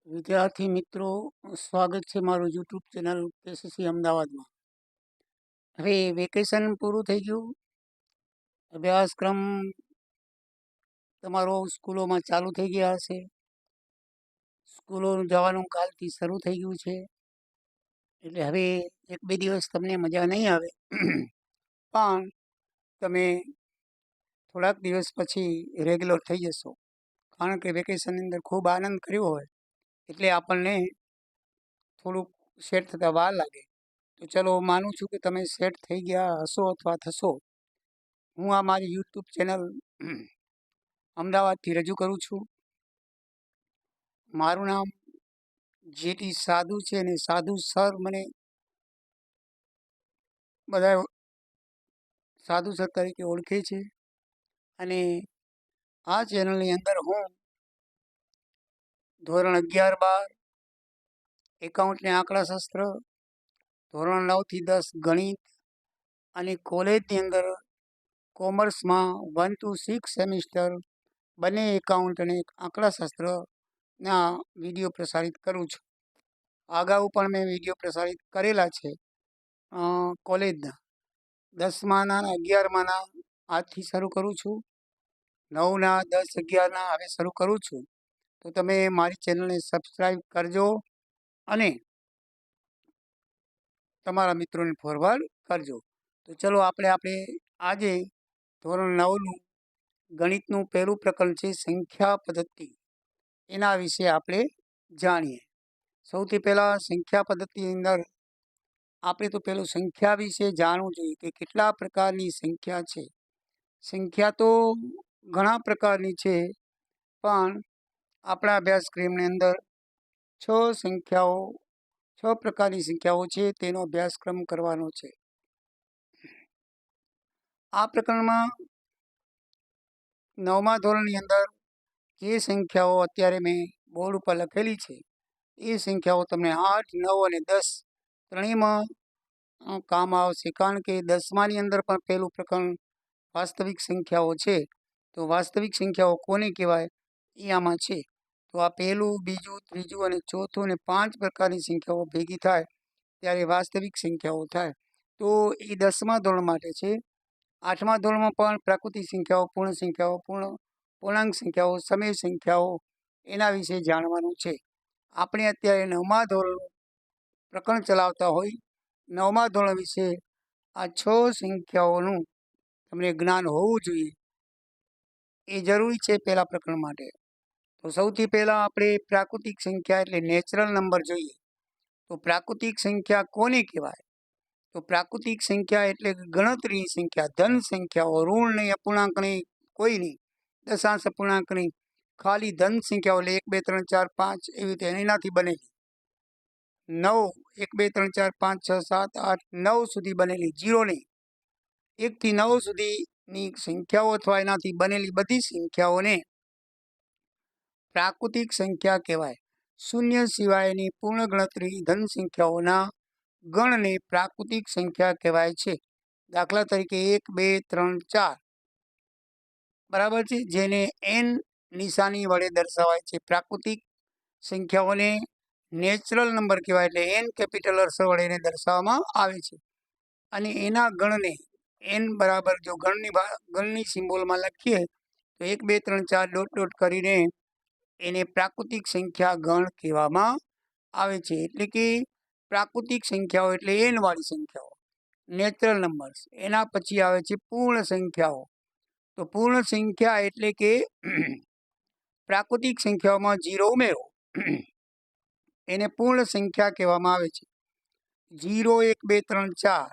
વિદ્યાર્થી મિત્રો, સ્વાગત છે મારું યુટ્યુબ ચેનલ કેસીસી અમદાવાદમાં. હવે વેકેશન પૂરું થઈ ગયું. અભ્યાસક્રમ તમારો સ્કૂલોમાં ચાલુ થઈ ગયા હશે. સ્કૂલો જવાનું કાલથી શરૂ થઈ ગયું છે. એટલે હવે એક બે દિવસ તમને મજા નહીં આવે, પણ તમે થોડાક દિવસ પછી રેગ્યુલર થઈ જશો. કારણ કે વેકેશનની અંદર ખૂબ આનંદ કર્યો હોય એટલે આપણને થોડુંક સેટ થતાં વાર લાગે. તો ચલો, માનું છું કે તમે સેટ થઈ ગયા હશો અથવા થશો. હું આ મારી યુટ્યુબ ચેનલ અમદાવાદથી રજૂ કરું છું. મારું નામ જેટી સાધુ છે અને સાધુ સર મને બધા સાધુ સર તરીકે ઓળખે છે. અને આ ચેનલની અંદર હું ધોરણ 11-12 એકાઉન્ટ ને આંકડાશાસ્ત્ર, ધોરણ 9 થી 10 ગણિત, અને કોલેજની અંદર કોમર્સમાં 1 to 6 સેમિસ્ટર બંને એકાઉન્ટ અને આંકડાશાસ્ત્રના વિડીયો પ્રસારિત કરું છું. અગાઉ પણ મેં વિડીયો પ્રસારિત કરેલા છે કોલેજના 10માના 11માના આજથી શરૂ કરું છું. 9ના 10 11ના હવે શરૂ કરું છું. તો તમે મારી ચેનલને સબસ્ક્રાઈબ કરજો અને તમારા મિત્રોને ફોરવર્ડ કરજો. તો ચલો, આપણે આજે ધોરણ 9નું ગણિતનું પહેલું પ્રકરણ છે સંખ્યા પદ્ધતિ. એના વિશે આપણે જાણીએ. સૌથી પહેલાં સંખ્યા પદ્ધતિની અંદર આપણે તો પેલું સંખ્યા વિશે જાણવું જોઈએ કે કેટલા પ્રકારની સંખ્યા છે. સંખ્યા તો ઘણા પ્રકારની છે, પણ આપણા અભ્યાસક્રમની અંદર 6 પ્રકારની સંખ્યાઓ છે, તેનો અભ્યાસક્રમ કરવાનો છે. આ પ્રકરણમાં 9મા ધોરણની અંદર જે સંખ્યાઓ અત્યારે મેં બોર્ડ ઉપર લખેલી છે એ સંખ્યાઓ તમને 8, 9 અને 10 ત્રણેયમાં કામ આવશે. કારણ કે 10માની અંદર પણ પહેલું પ્રકરણ વાસ્તવિક સંખ્યાઓ છે. તો વાસ્તવિક સંખ્યાઓ કોને કહેવાય એ આમાં છે. તો આ પહેલું, બીજું, ત્રીજું અને ચોથું અને 5 પ્રકારની સંખ્યાઓ ભેગી થાય ત્યારે વાસ્તવિક સંખ્યાઓ થાય. તો એ 10મા ધોરણ માટે છે. 8મા ધોરણમાં પણ પ્રાકૃતિક સંખ્યાઓ, પૂર્ણ સંખ્યાઓ, પૂર્ણાંક સંખ્યાઓ, સમય સંખ્યાઓ એના વિશે જાણવાનું છે. આપણે અત્યારે 9મા ધોરણનું પ્રકરણ ચલાવતા હોય. 9મા ધોરણ વિશે આ 6 સંખ્યાઓનું તમને જ્ઞાન હોવું જોઈએ, એ જરૂરી છે પહેલા પ્રકરણ માટે. તો સૌથી પહેલાં આપણે પ્રાકૃતિક સંખ્યા એટલે નેચરલ નંબર જોઈએ. તો પ્રાકૃતિક સંખ્યા કોને કહેવાય? તો પ્રાકૃતિક સંખ્યા એટલે ગણતરીની સંખ્યા, ધન સંખ્યાઓ, ઋણ નહીં, અપૂર્ણાંક નહીં, કોઈ નહીં, દશાંશ અપૂર્ણાંક નહીં, ખાલી ધન સંખ્યાઓ એટલે 1 2 3 4 5 એવી રીતે એનાથી બનેલી. 9 1 2 3 4 5 6 7 8 9 સુધી બનેલી, 0 નહીં. 1 થી 9 સુધીની સંખ્યાઓ અથવા એનાથી બનેલી બધી સંખ્યાઓને પ્રાકૃતિક સંખ્યા કહેવાય. શૂન્ય સિવાયની પૂર્ણ ગણતરી ધન સંખ્યાઓના ગણને પ્રાકૃતિક સંખ્યા કહેવાય છે. દાખલા તરીકે 1 2 3 4, બરાબર છે, જેને n નિશાની વડે દર્શાવાય છે. પ્રાકૃતિક સંખ્યાઓને નેચરલ નંબર કહેવાય, એટલે n કેપિટલ અક્ષર વડે એને દર્શાવવામાં આવે છે. અને એના ગણને n બરાબર જો ગણની સિમ્બોલમાં લખીએ તો 1 2 3 4 ડોટ ડોટ કરીને એને પ્રાકૃતિક સંખ્યા ગણ કહેવામાં આવે છે. એટલે કે પ્રાકૃતિક સંખ્યાઓ એટલે n વાળી સંખ્યાઓ, નેચરલ નંબર્સ. એના પછી આવે છે પૂર્ણ સંખ્યાઓ. તો પૂર્ણ સંખ્યા એટલે કે પ્રાકૃતિક સંખ્યાઓમાં 0 ઉમેરો એને પૂર્ણ સંખ્યા કહેવામાં આવે છે. 0 1 2 3 4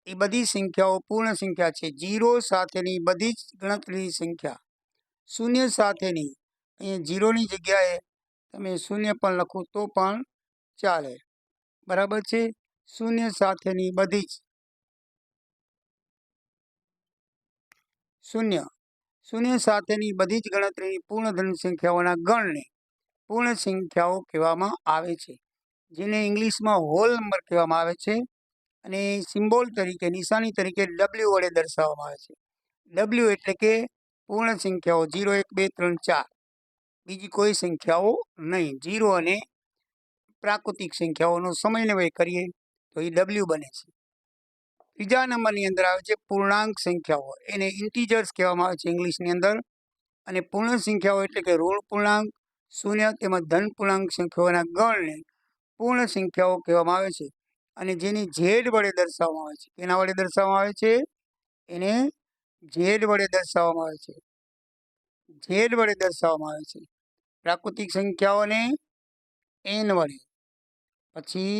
એ બધી સંખ્યાઓ પૂર્ણ સંખ્યા છે. 0 સાથેની બધી જ ગણતરીની સંખ્યા, શૂન્ય સાથેની, અહીંયા 0ની જગ્યાએ તમે શૂન્ય પણ લખો તો પણ ચાલે, બરાબર છે. શૂન્ય સાથેની બધી જ શૂન્ય સાથેની બધી જ ગણતરીની પૂર્ણ ધન સંખ્યાઓના ગણને પૂર્ણ સંખ્યાઓ કહેવામાં આવે છે, જેને ઇંગ્લિશમાં હોલ નંબર કહેવામાં આવે છે. અને સિમ્બોલ તરીકે, નિશાની તરીકે W વડે દર્શાવવામાં આવે છે. W એટલે કે પૂર્ણ સંખ્યાઓ 0 1 2 3 4. બીજી કોઈ સંખ્યાઓ નહીં. 0 અને પ્રાકૃતિક સંખ્યાઓનો સમન્વય કરીએ તો એ ડબલ્યુ બને છે. ત્રીજા નંબરની અંદર આવે છે પૂર્ણાંક સંખ્યાઓ. એને ઇન્ટીજર્સ કહેવામાં આવે છે ઇંગ્લિશની અંદર. અને પૂર્ણ સંખ્યાઓ એટલે કે ઋણ પૂર્ણાંક, શૂન્ય તેમજ ધન પૂર્ણાંક સંખ્યાઓના ગણને પૂર્ણ સંખ્યાઓ કહેવામાં આવે છે. અને જેની ઝેડ વડે દર્શાવવામાં આવે છે. એના વડે દર્શાવવામાં આવે છે, એને ઝેડ વડે દર્શાવવામાં આવે છે. ઝેડ વડે દર્શાવવામાં આવે છે. પ્રાકૃતિક સંખ્યાઓને એન વડે, પછી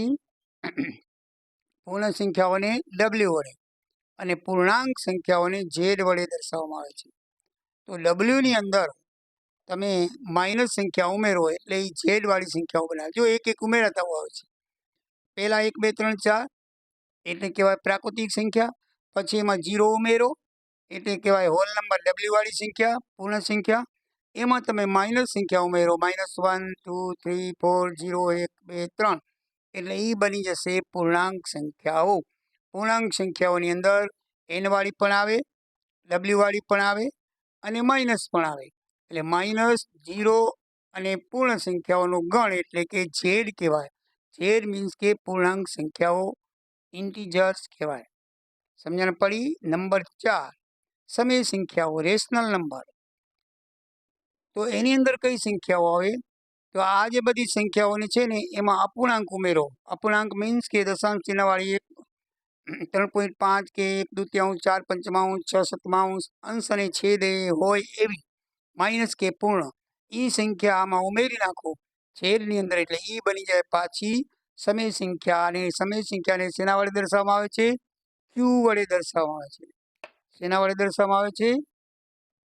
પૂર્ણ સંખ્યાઓને ડબલ્યુ વડે અને પૂર્ણાંક સંખ્યાઓને ઝેડ વડે દર્શાવવામાં આવે છે. તો ડબલ્યુની અંદર તમે માઇનસ સંખ્યા ઉમેરો એટલે એ ઝેડ વાળી સંખ્યાઓ બનાવે. જો એક એક ઉમેરાતા આવે છે. પહેલા 1 2 3 4 એટલે કહેવાય પ્રાકૃતિક સંખ્યા. પછી એમાં 0 ઉમેરો એટલે કહેવાય હોલ નંબર ડબલ્યુ વાળી સંખ્યા, પૂર્ણ સંખ્યા. એમાં તમે માઇનસ સંખ્યા ઉમેરો, -1 2 3 4 0 1 2 3 એટલે એ બની જશે પૂર્ણાંક સંખ્યાઓ. પૂર્ણાંક સંખ્યાઓની અંદર એન વાળી પણ આવે, ડબલ્યુ વાળી પણ આવે અને માઇનસ પણ આવે. એટલે માઇનસ, 0 અને પૂર્ણ સંખ્યાઓનો ગણ એટલે કે ઝેડ કહેવાય. ઝેડ મીન્સ કે પૂર્ણાંક સંખ્યાઓ, ઇન્ટીજર્સ કહેવાય. સમજણ પડી? નંબર 4 સમય સંખ્યાઓ, રેશનલ નંબર. તો એની અંદર કઈ સંખ્યાઓ આવે? તો આ જે બધી સંખ્યાઓની છે ને એમાં અપૂર્ણાંક ઉમેરો. અપૂર્ણાંક મીન્સ કે દશાંશ ચિહ્નવાળી 3.5 કે 1/2, 4/5, 6/7 અંશ અને છેદ હોય એવી માઇનસ કે પૂર્ણ એ સંખ્યા આમાં ઉમેરી નાખો છેદની અંદર એટલે એ બની જાય પાછી સમય સંખ્યા. અને સમય સંખ્યાને શેના વડે દર્શાવવામાં આવે છે? ક્યુ વડે દર્શાવવામાં આવે છે. શેના વડે દર્શાવવામાં આવે છે?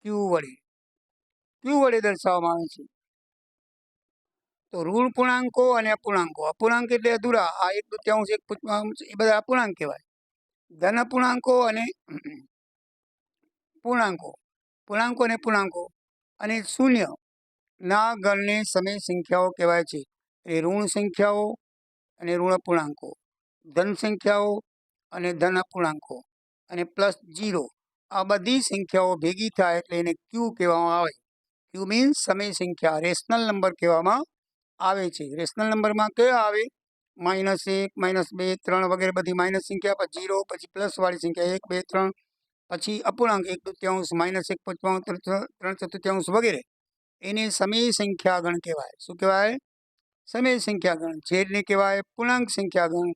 ક્યુ વડે. ક્યુ વડે દર્શાવવામાં આવે છે. તો ઋણ પૂર્ણાંકો અને અપૂર્ણાંકો. અપૂર્ણાંક એટલે અધૂરા, આ 1/2 1/5 એ બધા અપૂર્ણાંક કહેવાય. ધન અપૂર્ણાંકો અને પૂર્ણાંકો. પૂર્ણાંકો અને પૂર્ણાંકો અને શૂન્ય ના ગણને સમય સંખ્યાઓ કહેવાય છે. એ ઋણ સંખ્યાઓ અને ઋણ અપૂર્ણાંકો, ધન સંખ્યાઓ અને ધન અપૂર્ણાંકો અને +0 આ બધી સંખ્યાઓ ભેગી થાય એટલે એને ક્યુ કહેવામાં આવે. ક્યુ મીન્સ સમય સંખ્યા, રેશનલ નંબર કહેવામાં આવે છે. રેશનલ નંબરમાં કયા આવે? -1 -2 3 વગેરે બધી માઇનસ સંખ્યા, પછી 0, પછી પ્લસ વાળી સંખ્યા 1 2 3, પછી અપૂર્ણાંક 1/2 -1/5 3/4 વગેરે. એને સમય સંખ્યા ગણ કહેવાય. શું કહેવાય? સમય સંખ્યા ગણ. ઝેડને કહેવાય પૂર્ણાંક સંખ્યા ગણ,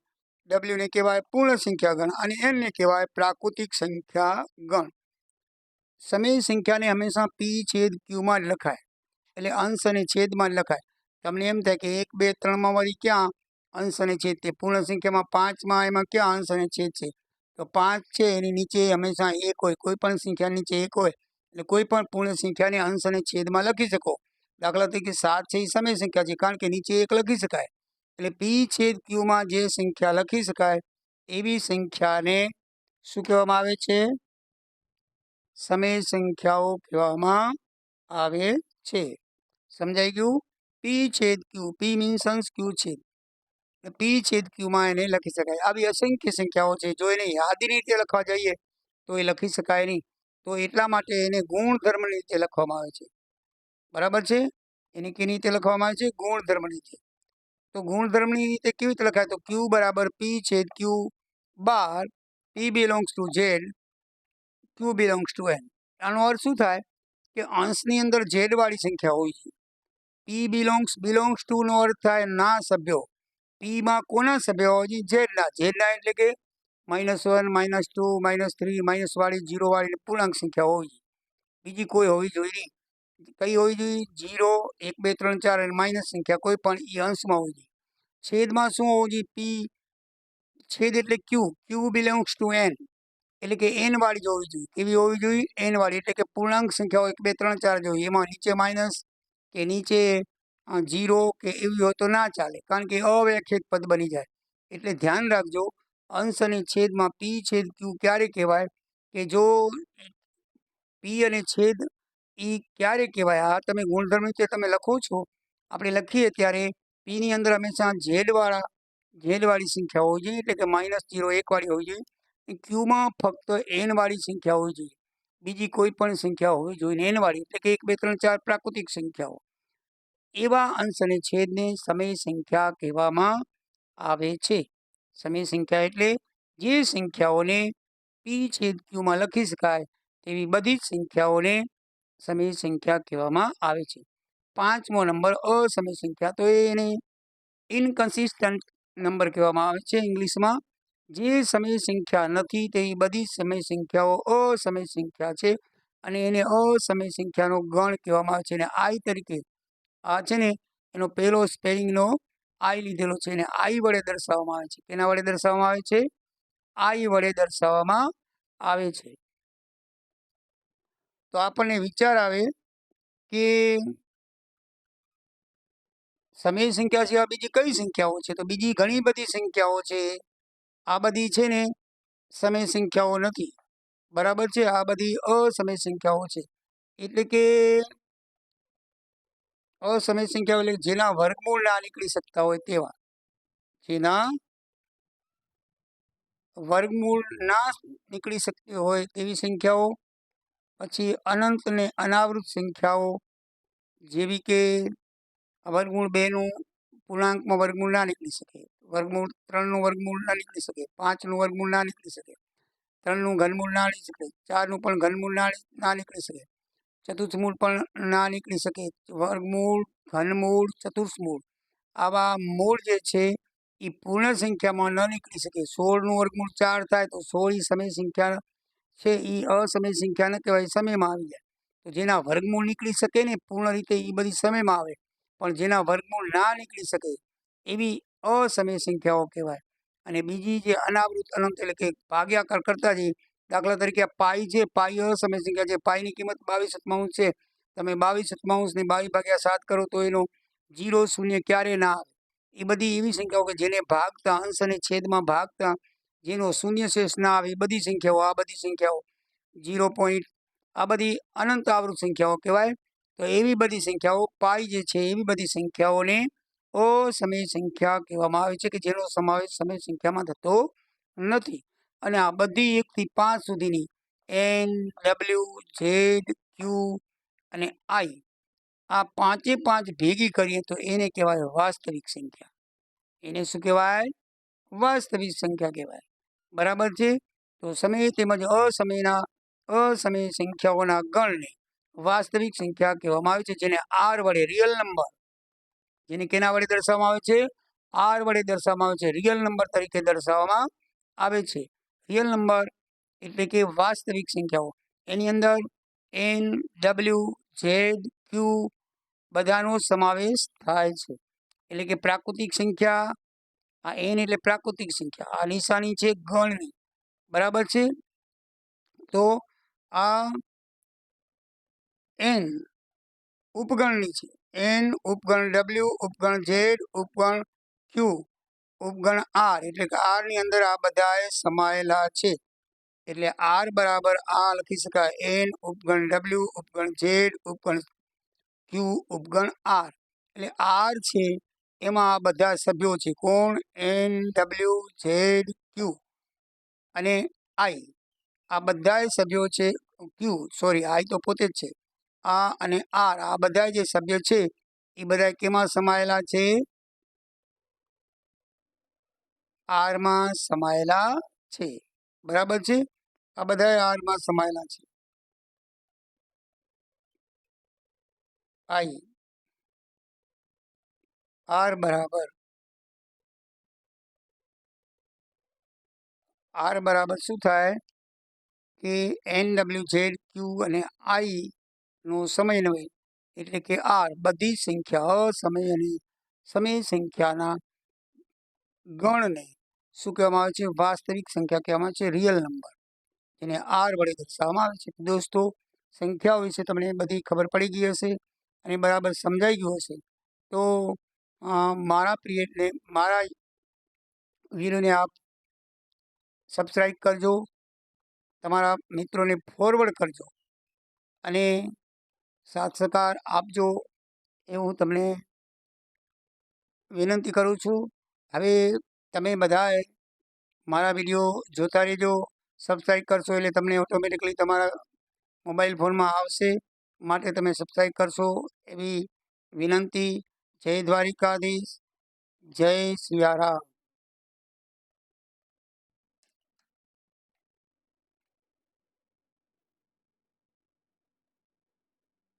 ડબલ્યુને કહેવાય પૂર્ણ સંખ્યા ગણ અને એનને કહેવાય પ્રાકૃતિક સંખ્યા ગણ. સમય સંખ્યાને હંમેશા P/Q માં જ લખાય, એટલે અંશ અને છેદમાં જ લખાય. તમને એમ થાય કે 1 2 3 વળી ક્યાં અંશ અને છેદ? તે પૂર્ણ સંખ્યામાં 5માં એમાં ક્યાં અંશ અને છેદ છે? તો 5 છે એની નીચે હંમેશા 1 હોય. કોઈ પણ સંખ્યા નીચે 1 હોય એટલે કોઈ પણ પૂર્ણ સંખ્યાને અંશ અને છેદમાં લખી શકો. દાખલા તરીકે 7 છે એ સમય સંખ્યા છે કારણ કે નીચે 1 લખી શકાય. એટલે P/Qમાં જે સંખ્યા લખી શકાય એવી સંખ્યાને શું કહેવામાં આવે છે? સમય સંખ્યાઓ કહેવામાં આવે છે. સમજાઈ ગયું? P/Q. P મીન્સ અંશ, Q છે. P/Qમાં એને લખી શકાય. આવી અસંખ્ય સંખ્યાઓ છે. જો એને યાદની રીતે લખવા જઈએ તો એ લખી શકાય નહીં. તો એટલા માટે એને ગુણધર્મની રીતે લખવામાં આવે છે. બરાબર છે? એને કેની રીતે લખવામાં આવે છે? ગુણધર્મની રીતે. તો ગુણધર્મની રીતે કેવી રીતે લખાય? તો Q બરાબર P/Q bar P belongs to Z, Q belongs to N. આનો અર્થ શું થાય? કે અંશની અંદર ઝેડ વાળી સંખ્યા હોય છે. P બિલોંગ્સ ટુ નો અર્થ થાય ના સભ્યો. Pમાં કોના સભ્યો હોય છે? ઝેડના. ઝેડના એટલે કે -1 -2 -3 માઇનસ વાળી, 0 વાળી પૂર્ણાંક સંખ્યા હોવી જોઈએ. બીજી કોઈ હોવી જોઈએ નહીં. કઈ હોવી જોઈએ? 0 1 2 3 4 અને માઇનસ સંખ્યા કોઈ પણ એ અંશમાં હોવી જોઈએ. છેદમાં શું હોવું જોઈએ? P. છેદ એટલે Q બિલોંગ્સ ટુ N એટલે કે N વાળી જ હોવી જોઈએ. કેવી હોવી જોઈએ? N વાળી એટલે કે પૂર્ણાંક સંખ્યાઓ 1 2 3 4 જોઈએ. એમાં નીચે માઇનસ કે નીચે 0 કે એવી હોય તો ના ચાલે, કારણ કે અવ્યાખ્યાયિત પદ બની જાય. એટલે ધ્યાન રાખજો, અંશ અને છેદમાં P/Q ક્યારે કહેવાય? કે જો P અને છેદ એ ક્યારે કહેવાય? આ તમે ગુણધર્મ રીતે તમે લખો છો, આપણે લખીએ ત્યારે Pની અંદર હંમેશા ઝેડવાળી સંખ્યા હોવી જોઈએ, એટલે કે -0 1 વાળી હોવી જોઈએ. Qમાં ફક્ત N વાળી સંખ્યા હોવી જોઈએ. બીજી કોઈ પણ સંખ્યા હોવી જોઈએ N વાળી, એટલે કે 1 2 3 4 પ્રાકૃતિક સંખ્યાઓ. એવા અંશ અને છેદને સમય સંખ્યા કહેવામાં આવે છે. સમય સંખ્યા એટલે જે સંખ્યાઓને પી છેદ ક્યુમાં લખી શકાય તેવી બધી જ સંખ્યાઓને સમય સંખ્યા કહેવામાં આવે છે. 5મો નંબર અસમય સંખ્યા, તો એને ઇનકન્સિસ્ટન્ટ નંબર કહેવામાં આવે છે ઇંગ્લિશમાં. જે સમય સંખ્યા નથી તેવી બધી સમય સંખ્યાઓ અસમય સંખ્યા છે અને એને અસમય સંખ્યાનો ગણ કહેવામાં આવે છે. અને આઈ તરીકે આ છે ને એનો પહેલો સ્પેલિંગનો આઈ લીધેલો છે અને આઈ વડે દર્શાવવામાં આવે છે. કેના વડે દર્શાવવામાં આવે છે? આઈ વડે દર્શાવવામાં આવે છે. તો આપણને વિચાર આવે કે સમય સંખ્યા સિવાય બીજી કઈ સંખ્યાઓ છે? તો બીજી ઘણી બધી સંખ્યાઓ છે. આ બધી છે ને સમય સંખ્યાઓ નથી. બરાબર છે? આ બધી અસમય સંખ્યાઓ છે. એટલે કે અસમય સંખ્યાઓ એટલે જેના વર્ગમૂળ ના નીકળી શકતા હોય તેવા, જેના વર્ગમૂળ ના નીકળી શકતી હોય તેવી સંખ્યાઓ. પછી અનંત ને અનાવૃત સંખ્યાઓ, જેવી કે વર્ગમૂળ 2નું પૂર્ણાંકમાં વર્ગમૂળ ના નીકળી શકે, વર્ગમૂળ 3નું વર્ગમૂળ ના નીકળી શકે, 5નું વર્ગમૂળ ના નીકળી શકે, 3નું ઘનમૂળ ના નીકળી શકે, 4નું પણ ઘનમૂળ ના નીકળી શકે, ચતુર્થમૂળ પણ ના નીકળી શકે. વર્ગમૂળ, ઘનમૂળ, ચતુર્થમૂળ આવા મૂળ જે છે એ પૂર્ણ સંખ્યામાં ન નીકળી શકે. 16નું વર્ગમૂળ 4 થાય તો 16 સમય સંખ્યા છે એ અસમય સંખ્યા ન કહેવાય, સમયમાં આવી જાય. તો જેના વર્ગમૂળ નીકળી શકે ને પૂર્ણ રીતે એ બધી સમયમાં આવે, પણ જેના વર્ગમૂળ ના નીકળી શકે એવી અસમય સંખ્યાઓ કહેવાય. અને બીજી જે અનાવૃત અનંત એટલે કે ભાગ્યાકાર કરતા જઈએ. દાખલા તરીકે પાઈ છે, પાઈ અસમય સંખ્યા છે. પાઈની કિંમત 22/7 છે. તમે 22/7 ને 22/7 કરો તો એનો 0 0 ક્યારે ના આવે. એ બધી એવી સંખ્યાઓ કે જેને ભાગતા, અંશ અને છેદમાં ભાગતા જેનો શૂન્ય શેષ ના આવે એ બધી સંખ્યાઓ, આ બધી સંખ્યાઓ 0 પોઈન્ટ, આ બધી અનંત આવૃત સંખ્યાઓ કહેવાય. તો એવી બધી સંખ્યાઓ પાઈ જે છે એવી બધી સંખ્યાઓને અસમય સંખ્યા કહેવામાં આવે છે કે જેનો સમાવેશ સમય સંખ્યામાં થતો નથી. અને આ બધી 1 થી 5 સુધીની એન, ડબલ્યુ, ઝેડ, ક્યુ અને આઈ, આ પાંચે પાંચ ભેગી કરીએ તો એને કહેવાય વાસ્તવિક સંખ્યા. એને શું કહેવાય? વાસ્તવિક સંખ્યા કહેવાય. બરાબર છે? તો સમય તેમજ અસમય સંખ્યાઓના ગણને વાસ્તવિક સંખ્યા કહેવામાં આવે છે, જેને આર વડે, રિયલ નંબર, જેને કેના વડે દર્શાવવામાં આવે છે? આર વડે દર્શાવવામાં આવે છે, રિયલ નંબર તરીકે દર્શાવવામાં આવે છે. રિયલ નંબર એટલે કે વાસ્તવિક સંખ્યાઓ. એની અંદર એન, ડબલ્યુ, ઝેડ, ક્યુ બધાનો સમાવેશ થાય છે. એટલે કે પ્રાકૃતિક સંખ્યા, આ એન એટલે પ્રાકૃતિક સંખ્યા, આ નિશાની છે ગણની. બરાબર છે? તો આ એન ઉપગણની છે. એન, ઉપગણ ડબલ્યુ, ઉપગણ ઝેડ, ઉપગણ ક્યુ, ઉપગણ આર, એટલે કે આર ની અંદર આ બધા સમાયેલા છે. એટલે આર બરાબર આ લખી શકાય, એન ઉપગણ ડબલ્યુ, ઉપગણ ઝેડ, ઉપગણ ક્યુ, ઉપગણ આર. એટલે આર છે એમાં આ બધા સભ્યો છે. કોણ? એન, ડબલ્યુ, ઝેડ, ક્યુ અને આઈ, આ બધા સભ્યો છે. ક્યુ સોરી, આઈ તો પોતે જ છે. આ અને આર, આ બધા જે સભ્ય છે એ બધા કેમાં સમાયેલા છે? આરમાં સમાયેલા છે. બરાબર છે? આ બધા આરમાં સમાયેલા છે. આઈ, આર બરાબર, આર બરાબર શું થાય કે એન, ડબલ્યુ, ઝેડ, ક્યુ અને આઈ નો સમન્વય એટલે કે આર, બધી સંખ્યા અસમય અને સમય સંખ્યાના ગણને શું કહેવામાં આવે છે? વાસ્તવિક સંખ્યા કહેવામાં આવે છે, રિયલ નંબર, જેને આર વડે દર્શાવવામાં આવે છે. દોસ્તો, સંખ્યાઓ વિશે તમને બધી ખબર પડી ગઈ હશે અને બરાબર સમજાઈ ગયું હશે. તો મારા વિડીયોને આપ સબસ્ક્રાઈબ કરજો, તમારા મિત્રોને ફોરવર્ડ કરજો અને સાથ સહકાર આપજો એવું તમને વિનંતી કરું છું. હવે તમે બધાએ મારા વિડીયો જોતા રહેજો, સબસ્ક્રાઈબ કરશો એટલે તમને ઓટોમેટિકલી તમારા મોબાઈલ ફોનમાં આવશે, માટે તમે સબસ્ક્રાઈબ કરશો એવી વિનંતી. જય દ્વારિકાધીશ. જય સિયારામ.